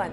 1,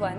1,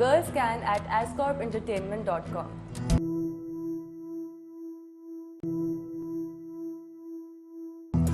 girlscan@ascorpentertainment.com।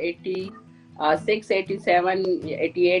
86, 87, 88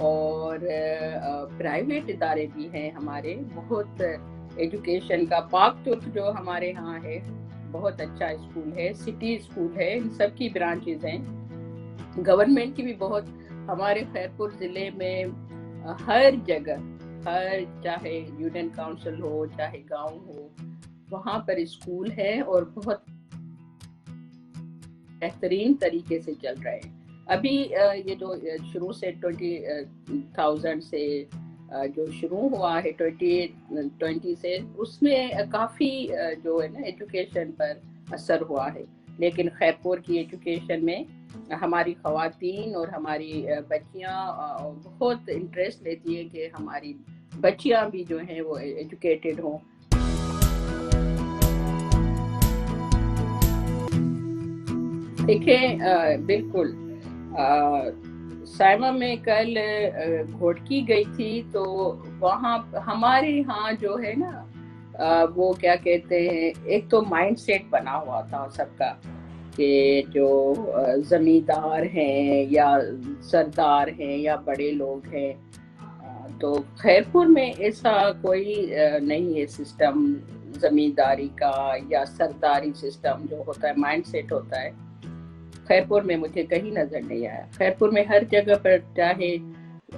اور پرائیویٹ ادارے بھی ہیں ہمارے بہت. ایجوکیشن کا پاک ترک جو ہمارے ہاں ہے بہت اچھا اسکول ہے, سٹی اسکول ہے, ان سب کی برانچز ہیں. گورنمنٹ کی بھی بہت, ہمارے خیرپور ضلع میں ہر جگہ, ہر چاہے یونین کاؤنسل ہو چاہے گاؤں ہو, وہاں پر اسکول ہے اور بہت بہترین طریقے سے چل رہے ہیں. ابھی یہ جو شروع سے 20,000 سے جو شروع ہوا ہے 2020 سے, اس میں کافی جو ہے نا ایجوکیشن پر اثر ہوا ہے. لیکن خیرپور کی ایجوکیشن میں ہماری خواتین اور ہماری بچیاں بہت انٹرسٹ لیتی ہیں کہ ہماری بچیاں بھی جو ہیں وہ ایجوکیٹڈ ہوں. دیکھیں بالکل, سائمہ میں کل گھوٹکی گئی تھی تو وہاں ہمارے ہاں جو ہے نا وہ کیا کہتے ہیں, ایک تو مائنڈ سیٹ بنا ہوا تھا سب کا کہ جو زمیندار ہیں یا سردار ہیں یا بڑے لوگ ہیں, تو خیرپور میں ایسا کوئی نہیں ہے سسٹم زمینداری کا یا سرداری سسٹم جو ہوتا ہے, مائنڈ سیٹ ہوتا ہے. خیرپور میں مجھے کہیں نظر نہیں آیا. خیرپور میں ہر جگہ پر چاہے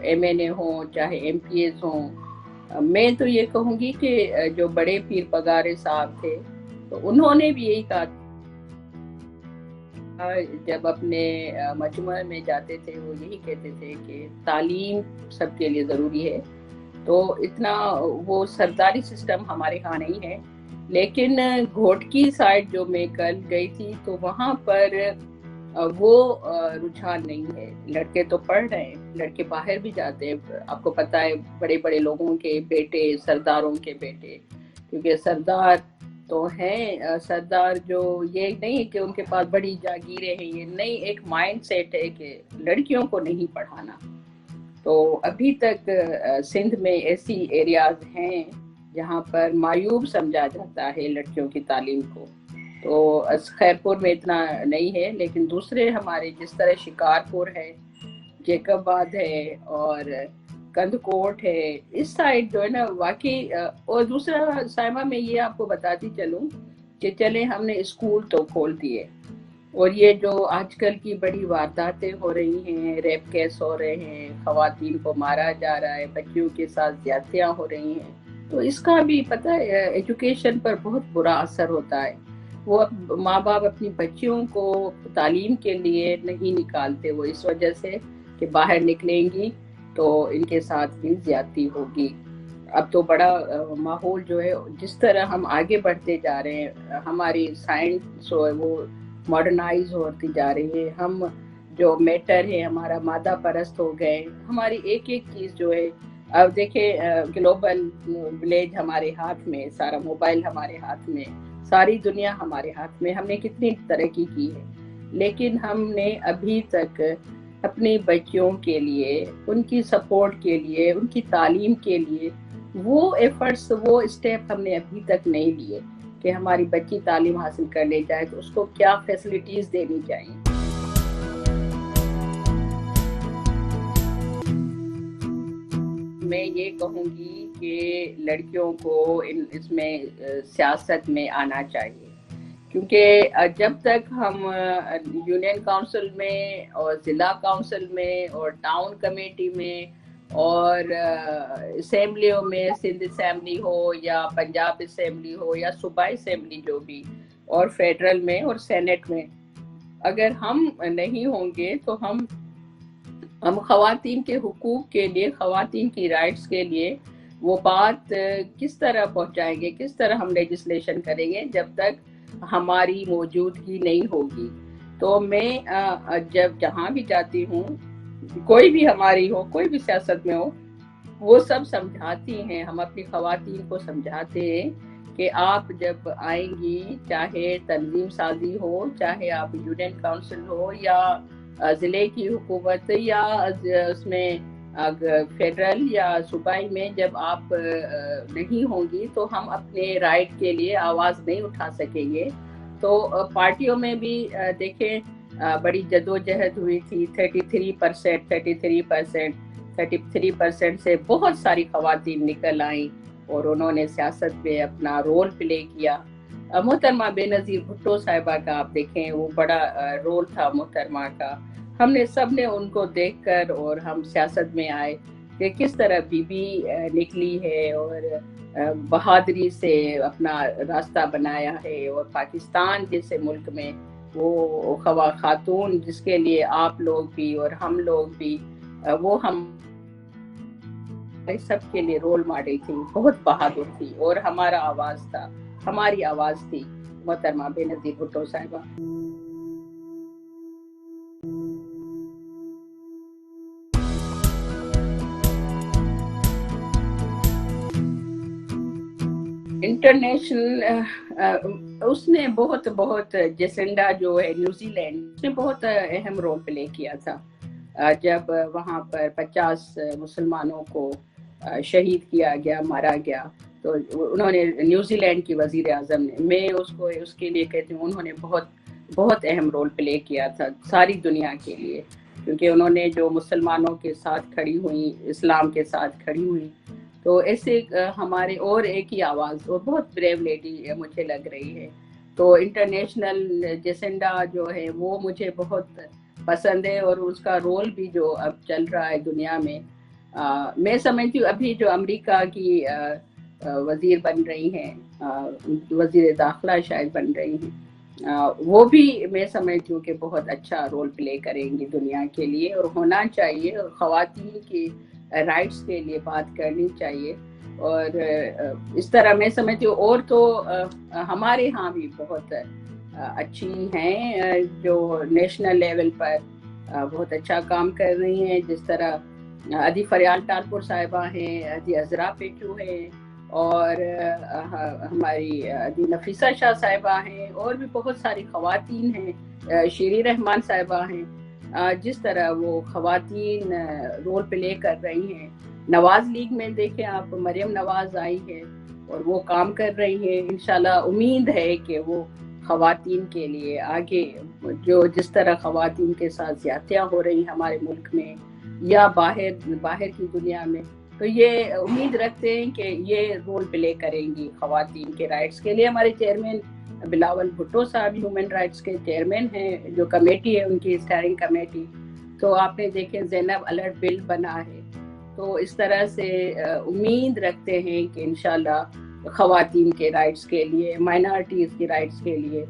ایم این اے ہوں چاہے ایم پی ایس ہوں, میں تو یہ کہوں گی کہ جو بڑے پیر پگارے صاحب تھے تو انہوں نے بھی یہی کہا, جب اپنے مجمع میں جاتے تھے وہ یہی کہتے تھے کہ تعلیم سب کے لیے ضروری ہے. تو اتنا وہ سرداری سسٹم ہمارے ہاں نہیں ہے. لیکن گھوٹکی سائڈ جو میں کل گئی تھی تو وہاں پر وہ رجحان نہیں ہے. لڑکے تو پڑھ رہے ہیں, لڑکے باہر بھی جاتے ہیں. آپ کو پتہ ہے بڑے بڑے لوگوں کے بیٹے, سرداروں کے بیٹے, کیونکہ سردار تو ہیں, سردار جو یہ نہیں کہ ان کے پاس بڑی جاگیریں ہیں, یہ نہیں, ایک مائنڈ سیٹ ہے کہ لڑکیوں کو نہیں پڑھانا. تو ابھی تک سندھ میں ایسی ایریاز ہیں جہاں پر معیوب سمجھا جاتا ہے لڑکیوں کی تعلیم کو. تو خیرپور میں اتنا نہیں ہے, لیکن دوسرے ہمارے جس طرح شکارپور ہے, جیکب آباد ہے اور کند کوٹ ہے, اس سائڈ جو ہے نا واقعی. اور دوسرا سائمہ میں یہ آپ کو بتاتی چلوں کہ چلے ہم نے اسکول تو کھول دیے, اور یہ جو آج کل کی بڑی وارداتیں ہو رہی ہیں, ریپ کیس ہو رہے ہیں, خواتین کو مارا جا رہا ہے, بچیوں کے ساتھ زیادتیاں ہو رہی ہیں, تو اس کا بھی پتہ ہے ایجوکیشن پر بہت برا اثر ہوتا ہے. وہ ماں باپ اپنی بچیوں کو تعلیم کے لیے نہیں نکالتے, وہ اس وجہ سے کہ باہر نکلیں گی تو ان کے ساتھ بھی زیادتی ہوگی. اب تو بڑا ماحول جو ہے, جس طرح ہم آگے بڑھتے جا رہے ہیں, ہماری سائنس وہ ماڈرنائز ہوتی جا رہی ہے, ہم جو میٹر ہے ہمارا مادہ پرست ہو گئے, ہماری ایک ایک چیز جو ہے. اب دیکھیں گلوبل ولیج ہمارے ہاتھ میں, سارا موبائل ہمارے ہاتھ میں, ساری دنیا ہمارے ہاتھ میں, ہم نے کتنی ترقی کی ہے, لیکن ہم نے ابھی تک اپنی بچیوں کے لیے, ان کی سپورٹ کے لیے, ان کی تعلیم کے لیے وہ ایفرٹس, وہ اسٹیپ ہم نے ابھی تک نہیں لیے کہ ہماری بچی تعلیم حاصل کرنے جائے تو اس کو کیا فیسلٹیز دینی چاہیے. میں یہ کہوں گی کہ لڑکیوں کو اس میں سیاست میں آنا چاہیے, کیونکہ جب تک ہم یونین کاؤنسل میں اور ضلع کاؤنسل میں اور ٹاؤن کمیٹی میں اور اسمبلیوں میں, سندھ اسمبلی ہو یا پنجاب اسمبلی ہو یا صوبائی اسمبلی جو بھی, اور فیڈرل میں اور سینٹ میں, اگر ہم نہیں ہوں گے تو ہم خواتین کے حقوق کے لیے, خواتین کی رائٹس کے لیے وہ بات کس طرح پہنچائیں گے, کس طرح ہم لیجسلیشن کریں گے جب تک ہماری موجودگی نہیں ہوگی. تو میں جب جہاں بھی جاتی ہوں, کوئی بھی ہماری ہو, کوئی بھی سیاست میں ہو, وہ سب سمجھاتی ہیں, ہم اپنی خواتین کو سمجھاتے ہیں کہ آپ جب آئیں گی, چاہے تنظیم سازی ہو, چاہے آپ یونین کاؤنسل ہو یا ضلع کی حکومت یا اس میں فیڈرل یا صوبائی میں, جب آپ نہیں ہوں گی تو ہم اپنے رائٹ کے لیے آواز نہیں اٹھا سکیں گے. تو پارٹیوں میں بھی دیکھیں بڑی جدوجہد ہوئی تھی, 33%, 33% سے بہت ساری خواتین نکل آئیں اور انہوں نے سیاست میں اپنا رول پلے کیا. محترمہ بے نظیر بھٹو صاحبہ کا آپ دیکھیں وہ بڑا رول تھا محترمہ کا. ہم نے سب نے ان کو دیکھ کر اور ہم سیاست میں آئے کہ کس طرح بی بی نکلی ہے اور بہادری سے اپنا راستہ بنایا ہے. اور پاکستان جیسے ملک میں وہ خاتون جس کے لیے آپ لوگ بھی اور ہم لوگ بھی وہ ہم سب کے لیے رول ماڈل تھی, بہت بہادر تھی اور ہمارا آواز تھا, ہماری آواز تھی محترمہ بے نظیر بھٹو صاحبہ. انٹرنیشنل اس نے بہت جیسنڈا جو ہے نیوزی لینڈ اس نے بہت اہم رول پلے کیا تھا. جب وہاں پر 50 مسلمانوں کو شہید کیا گیا, مارا گیا, تو انہوں نے نیوزی لینڈ کی وزیر اعظم نے, میں اس کے لیے کہتی ہوں انہوں نے بہت اہم رول پلے کیا تھا ساری دنیا کے لیے, کیونکہ انہوں نے جو مسلمانوں کے ساتھ کھڑی ہوئی, اسلام کے ساتھ کھڑی ہوئی. تو ایسے ہمارے اور ایک ہی آواز, اور بہت بریو لیڈی مجھے لگ رہی ہے. تو انٹرنیشنل جیسنڈا جو ہے وہ مجھے بہت پسند ہے, اور اس کا رول بھی جو اب چل رہا ہے دنیا میں. میں سمجھتی ہوں ابھی جو امریکہ کی وزیر بن رہی ہیں, وزیر داخلہ شاید بن رہی ہیں, وہ بھی میں سمجھتی ہوں کہ بہت اچھا رول پلے کریں گی دنیا کے لیے, اور ہونا چاہیے. اور خواتین کی رائٹس کے لیے بات کرنی چاہیے. اور اس طرح میں سمجھتی ہوں اور تو ہمارے ہاں بھی بہت اچھی ہیں جو نیشنل لیول پر بہت اچھا کام کر رہی ہیں, جس طرح ادی فریال ٹالپور صاحبہ ہیں, ادی عذرا پیٹو ہیں, اور ہماری ادی نفیسہ شاہ صاحبہ ہیں, اور بھی بہت ساری خواتین ہیں, شیری رحمان صاحبہ ہیں. جس طرح وہ خواتین رول پلے کر رہی ہیں. نواز لیگ میں دیکھیں آپ, مریم نواز آئی ہے اور وہ کام کر رہی ہیں. انشاءاللہ امید ہے کہ وہ خواتین کے لیے آگے, جو جس طرح خواتین کے ساتھ زیادتیاں ہو رہی ہمارے ملک میں یا باہر کی دنیا میں, تو یہ امید رکھتے ہیں کہ یہ رول پلے کریں گی خواتین کے رائٹس کے لیے. ہمارے چیئرمین بلاول بھٹو صاحب ہیومن رائٹس کے چیئرمین ہیں, جو کمیٹی ہے ان کی اسٹیئرنگ کمیٹی. تو آپ نے دیکھیں زینب الرٹ بل بنا ہے. تو اس طرح سے امید رکھتے ہیں کہ انشاءاللہ خواتین کے رائٹس کے لیے, مائنارٹیز کی رائٹس کے لیے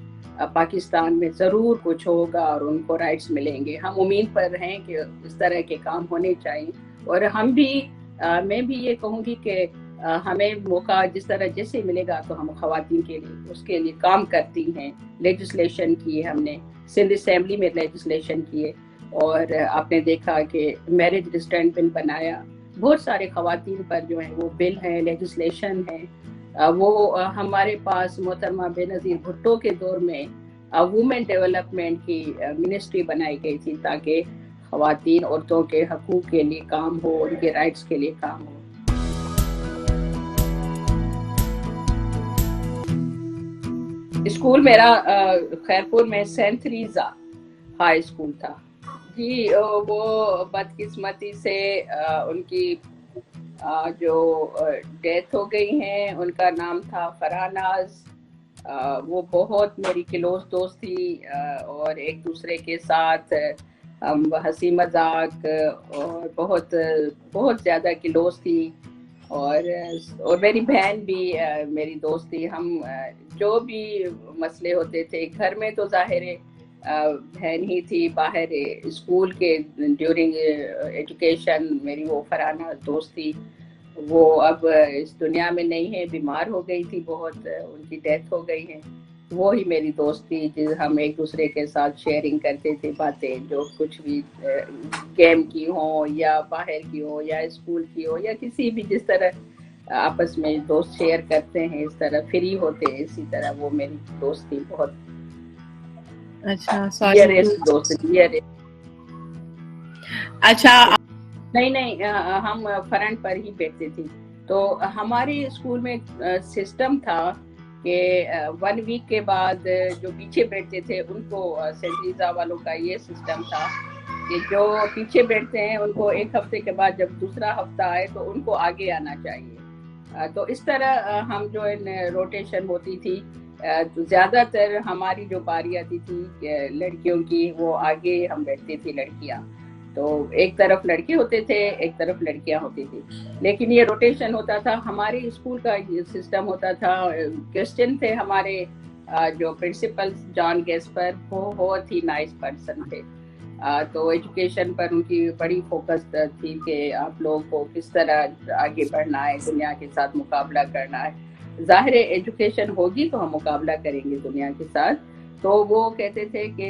پاکستان میں ضرور کچھ ہوگا اور ان کو رائٹس ملیں گے. ہم امید پر ہیں کہ اس طرح کے کام ہونے چاہیے. اور ہم بھی میں بھی یہ کہوں گی کہ ہمیں موقع جس طرح جیسے ملے گا تو ہم خواتین کے لیے اس کے لیے کام کرتی ہیں. لیجسلیشن کی ہم نے سندھ اسمبلی میں لیجسلیشن کیے, اور آپ نے دیکھا کہ میرج ریسٹرینٹ بل بنایا. بہت سارے خواتین پر جو ہیں وہ بل ہیں, لیجسلیشن ہیں. وہ ہمارے پاس محترمہ بے نظیر بھٹو کے دور میں وومن ڈیولپمنٹ کی منسٹری بنائی گئی تھی, تاکہ خواتین عورتوں کے حقوق کے لیے کام ہو, ان کے رائٹس کے لیے کام ہو. اسکول میرا خیرپور میں سینٹ تھریزا ہائی اسکول تھا. جی وہ بدقسمتی سے ان کی جو ڈیتھ ہو گئی ہیں, ان کا نام تھا فراناز. وہ بہت میری کلوز دوست تھی, اور ایک دوسرے کے ساتھ ہم ہنسی مذاق اور بہت زیادہ کلوز تھی. اور میری بہن بھی میری دوست تھی. ہم جو بھی مسئلے ہوتے تھے گھر میں تو ظاہر ہے بہن ہی تھی, باہر اسکول کے ڈیورنگ ایجوکیشن میری وہ فرانہ دوست تھی. وہ اب اس دنیا میں نہیں ہے, بیمار ہو گئی تھی بہت, ان کی ڈیتھ ہو گئی ہے. وہی میری دوست تھی جس ہم ایک دوسرے کے ساتھ شیئرنگ کرتے تھے باتیں, جو کچھ بھی گیم کی ہوں یا باہر کی ہوں یا اسکول کی ہو یا کسی بھی, جس طرح آپس میں دوست شیئر کرتے ہیں اس طرح فری ہوتے ہیں, اسی طرح وہ میری دوست تھی بہت. اچھا نہیں ہم فرنٹ پر ہی بیٹھتے تھے. تو ہمارے اسکول میں سسٹم تھا کہ 1 ویک کے بعد جو پیچھے بیٹھتے تھے ان کو سینٹ تھریزا والوں کا یہ سسٹم تھا کہ جو پیچھے بیٹھتے ہیں ان کو ایک ہفتے کے بعد جب دوسرا ہفتہ آئے تو ان کو آگے آنا چاہیے. تو اس طرح ہم جو روٹیشن ہوتی تھی, تو زیادہ تر ہماری جو باری آتی تھی لڑکیوں کی, وہ آگے ہم بیٹھتی تھی لڑکیاں. تو ایک طرف لڑکے ہوتے تھے, ایک طرف لڑکیاں ہوتی تھی. لیکن یہ روٹیشن ہوتا تھا. ہمارے اسکول کا یہ سسٹم ہوتا تھا. کرسچن تھے ہمارے جو پرنسپل جان گیسپر, وہ بہت ہی نائس پرسن تھے. تو ایجوکیشن پر ان کی بڑی فوکس تھی کہ آپ لوگوں کو کس طرح آگے بڑھنا ہے, دنیا کے ساتھ مقابلہ کرنا ہے. ظاہر ہے ایجوکیشن ہوگی تو ہم مقابلہ کریں گے دنیا کے ساتھ. تو وہ کہتے تھے کہ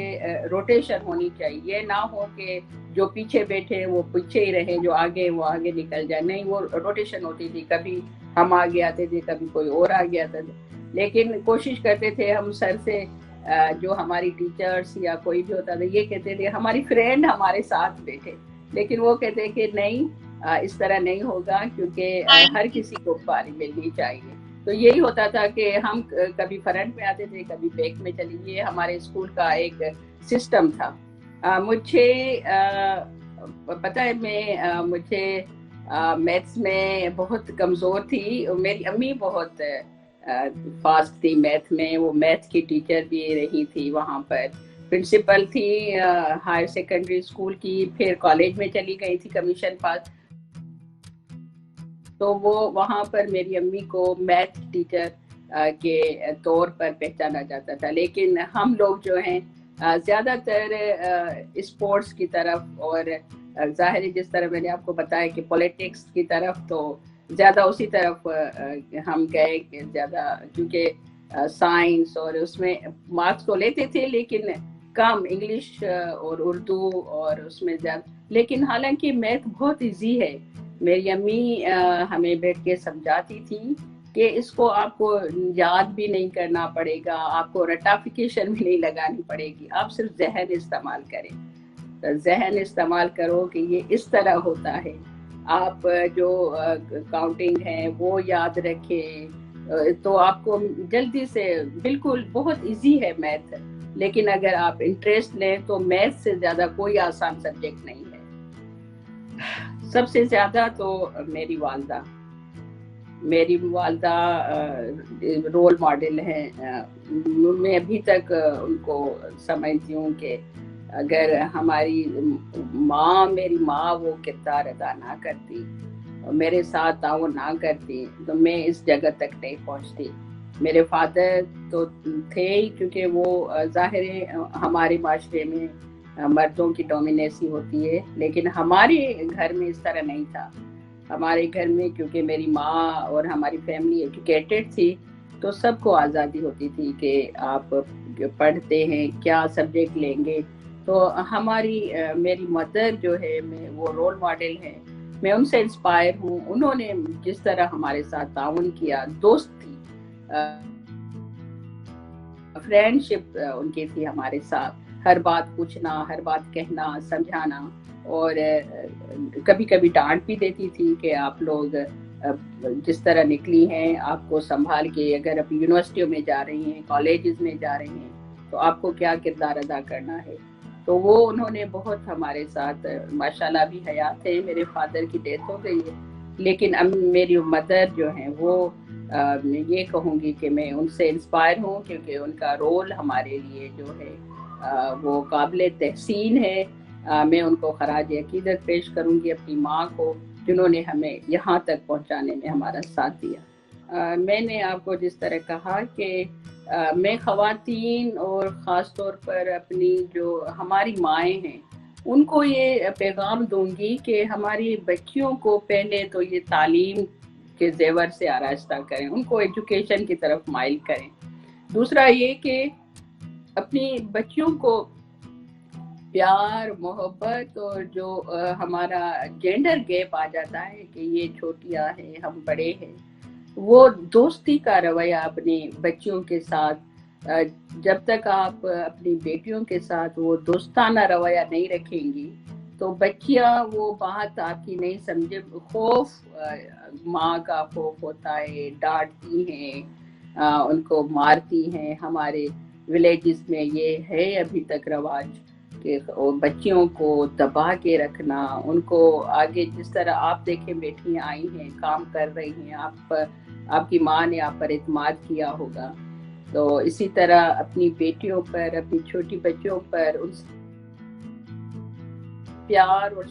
روٹیشن ہونی چاہیے, یہ نہ ہو کہ جو پیچھے بیٹھے وہ پیچھے ہی رہے, جو آگے وہ آگے نکل جائے. نہیں, وہ روٹیشن ہوتی تھی. کبھی ہم آگے آتے تھے, کبھی کوئی اور آگے آتا تھا. لیکن کوشش کرتے تھے ہم سر سے, جو ہماری ٹیچرز یا کوئی بھی ہوتا تھا, یہ کہتے تھے ہماری فرینڈ ہمارے ساتھ بیٹھے. لیکن وہ کہتے کہ نہیں, اس طرح نہیں ہوگا, کیونکہ ہر کسی کو باری ملنی چاہیے. تو یہی ہوتا تھا کہ ہم کبھی فرنٹ میں آتے تھے, کبھی بیک میں چلی. یہ ہمارے اسکول کا ایک سسٹم تھا. مجھے پتہ ہے, مجھے میتھس میں بہت کمزور تھی. میری امی بہت فاسٹ تھی میتھ میں. وہ میتھ کی ٹیچر بھی رہی تھی, وہاں پر پرنسپل تھی ہائر سیکنڈری اسکول کی, پھر کالج میں چلی گئی تھی کمیشن پاس. تو وہ وہاں پر میری امی کو میتھ ٹیچر کے طور پر پہچانا جاتا تھا. لیکن ہم لوگ جو ہیں زیادہ تر اسپورٹس کی طرف, اور ظاہر جس طرح میں نے آپ کو بتایا کہ پولیٹکس کی طرف, تو زیادہ اسی طرف ہم گئے کہ زیادہ, کیونکہ سائنس اور اس میں مارکس تو لیتے تھے لیکن کم, انگلش اور اردو اور اس میں زیادہ. لیکن حالانکہ میتھ بہت ایزی ہے. میری امی ہمیں بیٹھ کے سمجھاتی تھی کہ اس کو آپ کو یاد بھی نہیں کرنا پڑے گا, آپ کو رٹافیکیشن بھی نہیں لگانی پڑے گی, آپ صرف ذہن استعمال کریں. ذہن استعمال کرو کہ یہ اس طرح ہوتا ہے. آپ جو کاؤنٹنگ ہے وہ یاد رکھیں, تو آپ کو جلدی سے, بالکل بہت ایزی ہے میتھ. لیکن اگر آپ انٹرسٹ لیں تو میتھ سے زیادہ کوئی آسان سبجیکٹ نہیں ہے. سب سے زیادہ تو میری والدہ رول ماڈل ہیں. میں ابھی تک ان کو سمجھتی ہوں کہ اگر ہماری ماں, میری ماں, وہ کردار ادا نہ کرتی, میرے ساتھ تعاون نہ کرتی, تو میں اس جگہ تک نہیں پہنچتی. میرے فادر تو تھے ہی, کیونکہ وہ ظاہر ہے ہمارے معاشرے میں مردوں کی ڈومینیسی ہوتی ہے, لیکن ہمارے گھر میں اس طرح نہیں تھا. ہمارے گھر میں کیونکہ میری ماں اور ہماری فیملی ایجوکیٹڈ تھی, تو سب کو آزادی ہوتی تھی کہ آپ پڑھتے ہیں, کیا سبجیکٹ لیں گے. تو ہماری میری مدر جو ہے, میں وہ رول ماڈل ہے, میں ان سے انسپائر ہوں. انہوں نے جس طرح ہمارے ساتھ تعاون کیا, دوست تھی, فرینڈ شپ ان کی تھی ہمارے ساتھ. ہر بات پوچھنا, ہر بات کہنا, سمجھانا, اور کبھی کبھی ڈانٹ بھی دیتی تھی کہ آپ لوگ جس طرح نکلی ہیں, آپ کو سنبھال کے, اگر آپ یونیورسٹیوں میں جا رہی ہیں, کالجز میں جا رہی ہیں, تو آپ کو کیا کردار ادا کرنا ہے. تو وہ انہوں نے بہت ہمارے ساتھ, ماشاءاللہ بھی حیات ہے. میرے فادر کی ڈیتھ ہو گئی ہے, لیکن میری مدر جو ہیں وہ, یہ کہوں گی کہ میں ان سے انسپائر ہوں, کیونکہ ان کا رول ہمارے لیے جو ہے وہ قابل تحسین ہے. میں ان کو خراج عقیدت پیش کروں گی, اپنی ماں کو, جنہوں نے ہمیں یہاں تک پہنچانے میں ہمارا ساتھ دیا. میں نے آپ کو جس طرح کہا کہ میں خواتین اور خاص طور پر اپنی جو ہماری مائیں ہیں, ان کو یہ پیغام دوں گی کہ ہماری بچیوں کو پہلے تو یہ تعلیم کے زیور سے آراستہ کریں, ان کو ایجوکیشن کی طرف مائل کریں. دوسرا یہ کہ اپنی بچیوں کو پیار, محبت, اور جو ہمارا جینڈر گیپ آ جاتا ہے کہ یہ چھوٹیاں ہیں, ہم بڑے ہیں, وہ دوستی کا رویہ اپنی بچیوں کے ساتھ, جب تک آپ اپنی بیٹیوں کے ساتھ وہ دوستانہ رویہ نہیں رکھیں گی, تو بچیاں وہ بات آپ کی نہیں سمجھے. خوف, ماں کا خوف ہوتا ہے, ڈانٹتی ہیں, ان کو مارتی ہیں. ہمارے ولیجز میں یہ ہے ابھی تک رواج. کہ بچیوں کو دبا کے رکھنا، ان کو آگے جس طرح آپ دیکھیں بیٹیاں آئی ہیں کام کر رہی ہیں، آپ کی ماں نے آپ پر اعتماد کیا ہوگا، تو اسی طرح اپنی بیٹیوں پر، اپنی چھوٹی بچیوں پر ان پیار اور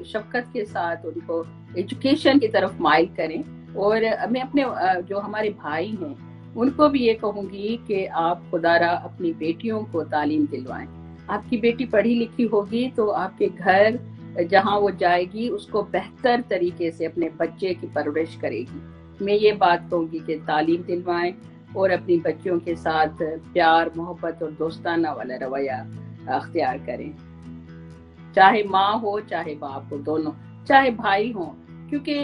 شفقت کے ساتھ ان کو ایجوکیشن کی طرف مائل کریں. اور میں اپنے جو ہمارے بھائی ہیں ان کو بھی یہ کہوں گی کہ آپ خدا را اپنی بیٹیوں کو تعلیم دلوائیں. آپ کی بیٹی پڑھی لکھی ہوگی تو آپ کے گھر جہاں وہ جائے گی اس کو بہتر طریقے سے اپنے بچے کی پرورش کرے گی. میں یہ بات کہوں گی کہ تعلیم دلوائیں اور اپنی بچیوں کے ساتھ پیار، محبت اور دوستانہ والا رویہ اختیار کریں، چاہے ماں ہو چاہے باپ ہو، دونوں، چاہے بھائی ہوں. کیونکہ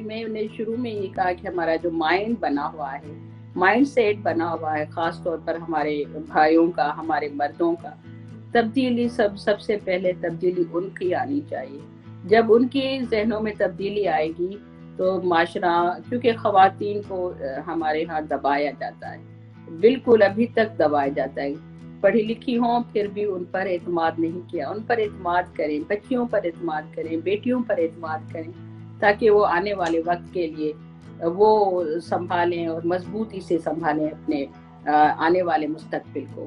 میں نے شروع میں یہ کہا کہ ہمارا جو مائنڈ بنا ہوا ہے، مائنڈ سیٹ بنا ہوا ہے، خاص طور پر ہمارے بھائیوں کا، ہمارے مردوں کا، تبدیلی سب سے پہلے تبدیلی ان کی آنی چاہیے. جب ان کی ذہنوں میں تبدیلی آئے گی تو معاشرہ، کیونکہ خواتین کو ہمارے ہاں دبایا جاتا ہے، بالکل ابھی تک دبایا جاتا ہے. پڑھی لکھی ہوں پھر بھی ان پر اعتماد نہیں کیا. ان پر اعتماد کریں، بچیوں پر اعتماد کریں، بیٹیوں پر اعتماد کریں، تاکہ وہ آنے والے وقت کے لیے وہ سنبھالیں اور مضبوطی سے سنبھالیں اپنے آنے والے مستقبل کو.